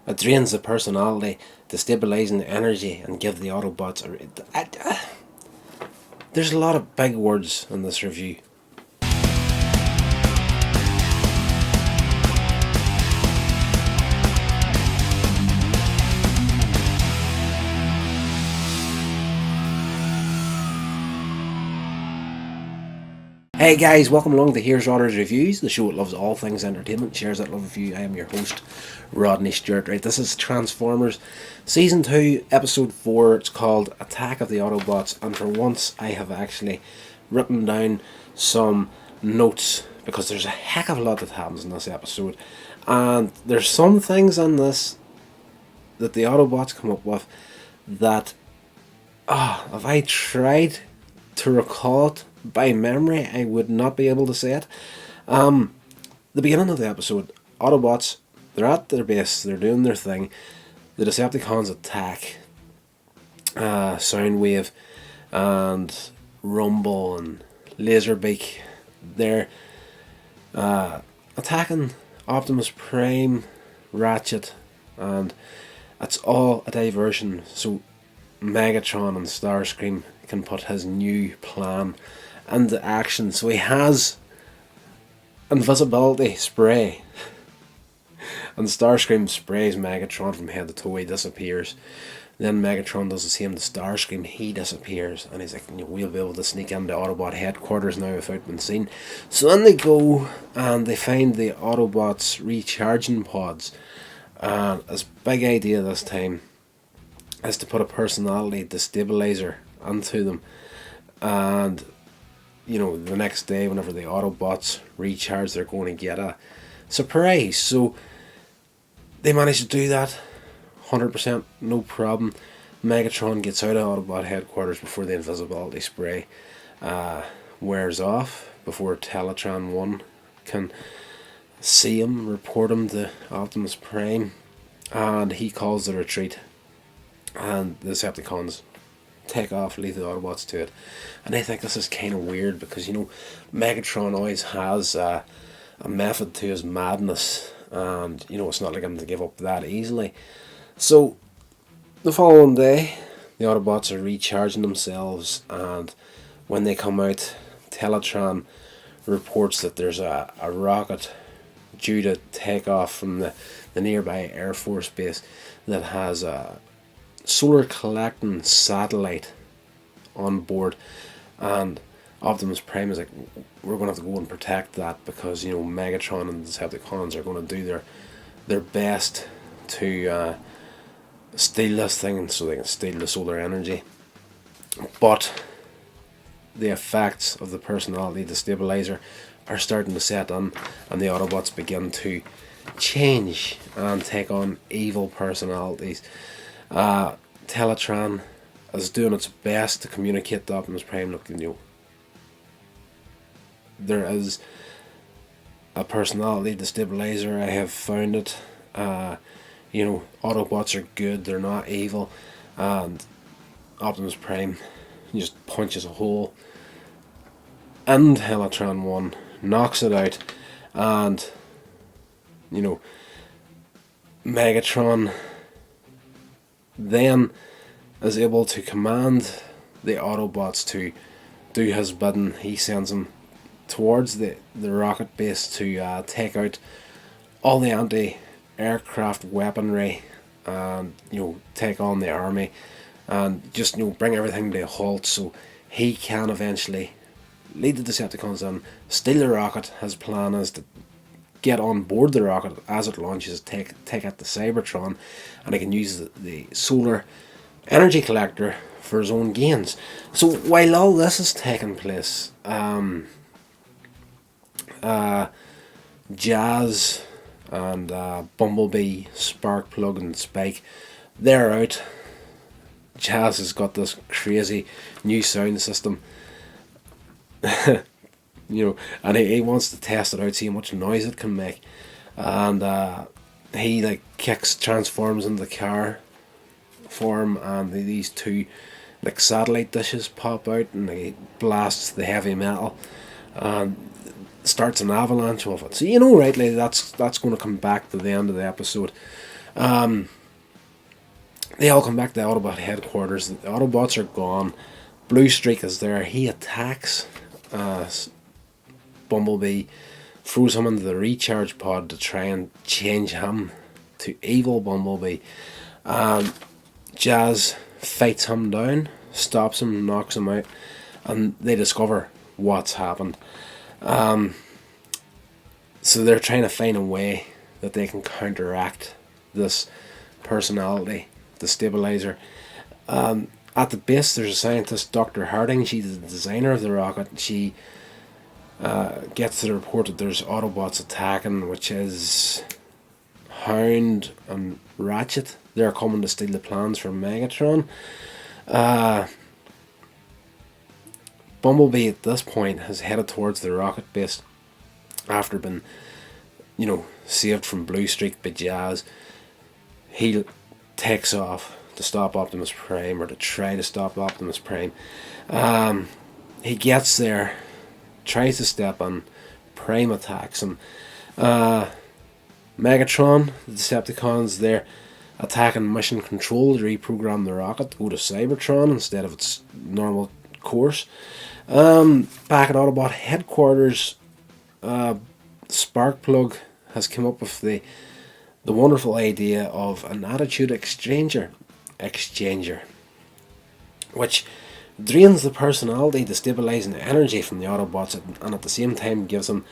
It drains the personality, destabilizing the energy, and give the Autobots there's a lot of big words in this review. Hey guys, welcome along to Here's Rodder's Reviews, the show that loves all things entertainment, shares that love with you. I am your host, Rodney Stewart. Right, this is Transformers Season 2, Episode 4. It's called Attack of the Autobots, and for once I have actually written down some notes, because there's a heck of a lot that happens in this episode, and there's some things in this that the Autobots come up with that, if I tried to recall it by memory, I would not be able to say it. The beginning of the episode, Autobots, they're at their base, they're doing their thing. The Decepticons attack. Soundwave and Rumble and Laserbeak, they're attacking Optimus Prime, Ratchet, and it's all a diversion so Megatron and Starscream can put his new plan into action. So he has invisibility spray, and Starscream sprays Megatron from head to toe. He disappears. Then Megatron does the same to Starscream. He disappears, and he's like, we'll be able to sneak into Autobot headquarters now without being seen. So then they go and they find the Autobots recharging pods. And his big idea this time is to put a personality destabilizer into them, and the next day whenever the Autobots recharge, they're going to get a surprise. So they manage to do that 100%, no problem. Megatron gets out of Autobot headquarters before the invisibility spray wears off, before Teletran 1 can see him, report him to Optimus Prime, and he calls the retreat, and the Decepticons take off, leave the Autobots to it. And I think this is kind of weird because Megatron always has a method to his madness, and it's not like him to give up that easily. So the following day, the Autobots are recharging themselves, and when they come out, Teletran reports that there's a rocket due to take off from the nearby Air Force base that has a solar collecting satellite on board, and Optimus Prime is like, we're going to have to go and protect that because Megatron and the Decepticons are going to do their best to steal this thing so they can steal the solar energy. But the effects of the personality destabilizer are starting to set in, and the Autobots begin to change and take on evil personalities. Teletran is doing its best to communicate to Optimus Prime, look, there is a personality destabilizer, I have found it. Autobots are good, they're not evil. And Optimus Prime just punches a hole in Teletran 1, knocks it out, and Megatron then is able to command the Autobots to do his bidding. He sends them towards the rocket base to take out all the anti-aircraft weaponry and take on the army and just bring everything to a halt so he can eventually lead the Decepticons in, steal the rocket. His plan is to get on board the rocket as it launches, take out the Cybertron, and he can use the solar energy collector for his own gains. So while all this is taking place, Jazz and Bumblebee, Sparkplug and Spike, they're out. Jazz has got this crazy new sound system and he wants to test it out, see how much noise it can make, and he transforms into the car form, and these two satellite dishes pop out, and he blasts the heavy metal and starts an avalanche of it. So rightly, that's going to come back to the end of the episode. They all come back to the Autobot headquarters. The Autobots are gone. Blue Streak is there. He attacks Bumblebee, throws him into the recharge pod to try and change him to evil Bumblebee. Jazz fights him down, stops him, knocks him out, and they discover what's happened. So they're trying to find a way that they can counteract this personality, the stabilizer. At the base, there's a scientist, Dr. Harding. She's the designer of the rocket. She gets to the report that there's Autobots attacking, which is Hound and Ratchet. They're coming to steal the plans from Megatron. Bumblebee at this point has headed towards the rocket base after being, saved from Blue Streak by Jazz. He takes off to stop Optimus Prime, or to try to stop Optimus Prime. He gets there, tries to step on, Prime attacks him. Megatron, the Decepticons, they're attacking Mission Control to reprogram the rocket to go to Cybertron instead of its normal course. Back at Autobot headquarters, Sparkplug has come up with the wonderful idea of an attitude exchanger, which drains the personality, destabilizing the energy from the Autobots, and at the same time gives them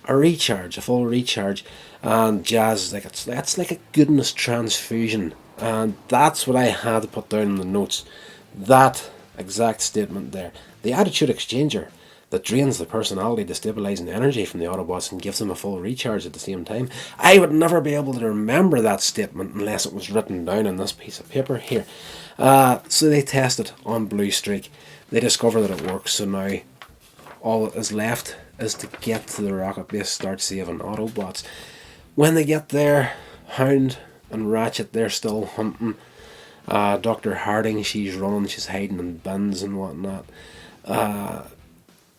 a recharge, a full recharge. And Jazz is like, that's like a goodness transfusion, and that's what I had to put down in the notes. That exact statement there, the attitude exchanger that drains the personality, destabilizing energy from the Autobots and gives them a full recharge at the same time. I would never be able to remember that statement unless it was written down on this piece of paper here. So they test it on Blue Streak. They discover that it works, so now all that is left is to get to the rocket base, start saving Autobots. When they get there, Hound and Ratchet, they're still hunting. Dr. Harding, she's running, she's hiding in bins and whatnot.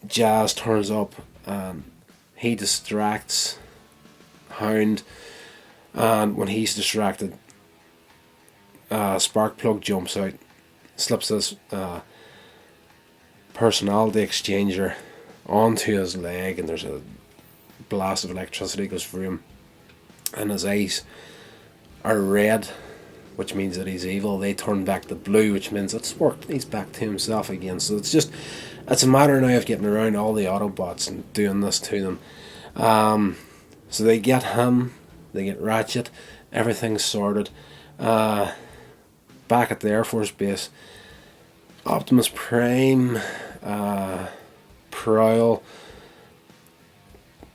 Jazz turns up and he distracts Hound, and when he's distracted, Sparkplug jumps out, slips this personality exchanger onto his leg, and there's a blast of electricity goes through him, and his eyes are red, which means that he's evil. They turn back to blue, which means it's worked. He's back to himself again. So it's a matter now of getting around all the Autobots and doing this to them. So they get him, they get Ratchet, everything's sorted. Back at the Air Force Base, Optimus Prime, Prowl,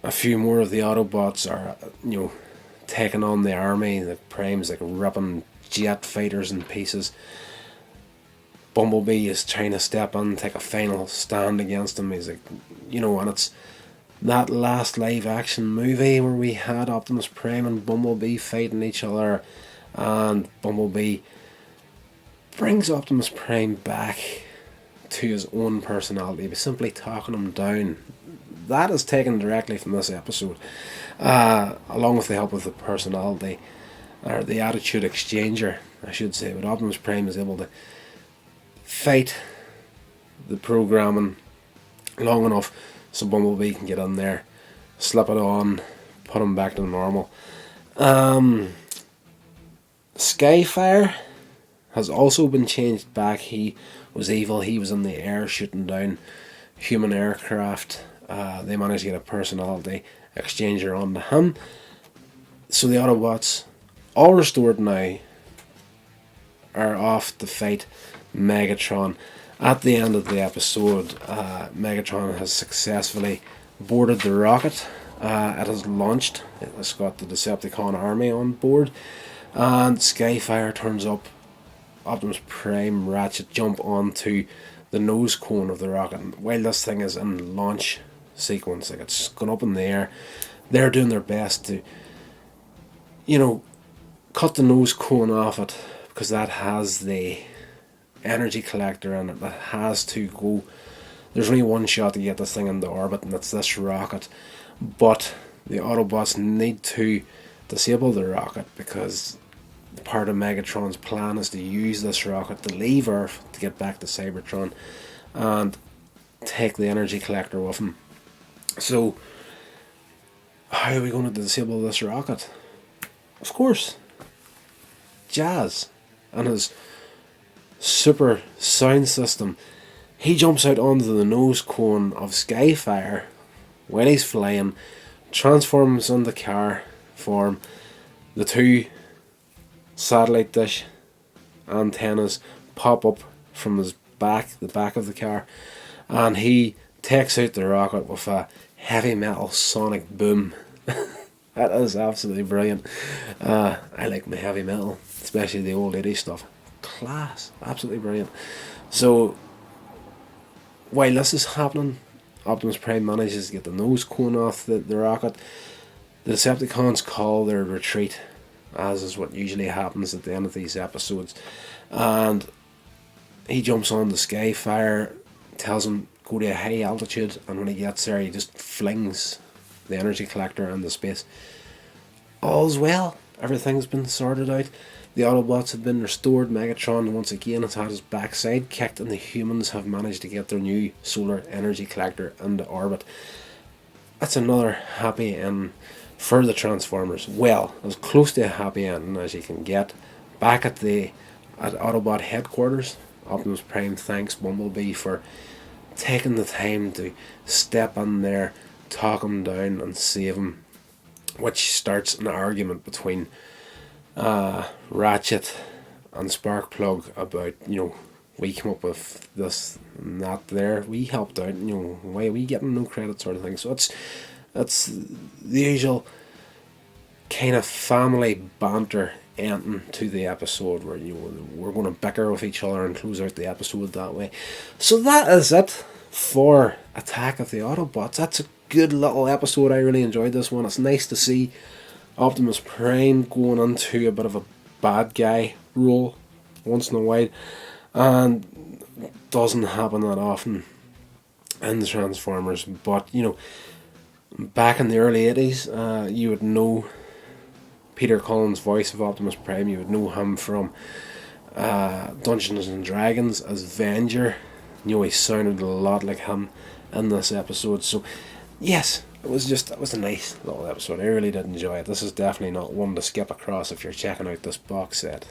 a few more of the Autobots are, taking on the army. The Prime's like ripping jet fighters in pieces. Bumblebee is trying to step in and take a final stand against him. He's like, and it's that last live action movie where we had Optimus Prime and Bumblebee fighting each other, and Bumblebee brings Optimus Prime back to his own personality by simply talking him down. That is taken directly from this episode, along with the help of the personality, or the attitude exchanger, I should say. But Optimus Prime is able to fight the programming long enough so Bumblebee can get in there, slip it on, put him back to normal. Skyfire has also been changed back. He was evil. He was in the air shooting down human aircraft. They managed to get a personality exchanger onto him. So the Autobots, all restored now, are off to fight Megatron. At the end of the episode, Megatron has successfully boarded the rocket. It has launched. It has got the Decepticon army on board. And Skyfire turns up. Optimus Prime, Ratchet jump onto the nose cone of the rocket. And while this thing is in launch sequence, like it's gone up in the air, they're doing their best to, cut the nose cone off it, because that has the energy collector in it that has to go. There's only one shot to get this thing into orbit, and it's this rocket. But the Autobots need to disable the rocket, because part of Megatron's plan is to use this rocket to leave Earth to get back to Cybertron and take the energy collector with him. So, how are we going to disable this rocket? Of course, Jazz and his super sound system. He jumps out onto the nose cone of Skyfire when he's flying, transforms into car form. The two satellite dish antennas pop up from his back, the back of the car, and he takes out the rocket with a heavy metal sonic boom. That is absolutely brilliant. I like my heavy metal, especially the old 80s stuff. Class, absolutely brilliant. So, while this is happening, Optimus Prime manages to get the nose cone off the rocket. The Decepticons call their retreat, as is what usually happens at the end of these episodes. And he jumps on the Skyfire, tells him go to a high altitude, and when he gets there, he just flings the energy collector into space. All's well. Everything's been sorted out. The Autobots have been restored. Megatron once again has had his backside kicked, and the humans have managed to get their new solar energy collector into orbit. That's another happy ending for the Transformers. Well, as close to a happy ending as you can get. Back at Autobot headquarters, Optimus Prime thanks Bumblebee for taking the time to step in there, talk him down and save him, which starts an argument between Ratchet and Sparkplug about, we came up with this and that there, we helped out, why are we getting no credit sort of thing. So it's the usual kind of family banter ending to the episode where we're going to bicker with each other and close out the episode that way. So that is it for Attack of the Autobots. That's a good little episode. I really enjoyed this one. It's nice to see Optimus Prime going into a bit of a bad guy role once in a while, and doesn't happen that often in the Transformers. But back in the early 80s, you would know Peter Cullen's voice of Optimus Prime. You would know him from Dungeons and Dragons as Venger. He sounded a lot like him in this episode. So yes, it was a nice little episode. I really did enjoy it. This is definitely not one to skip across if you're checking out this box set.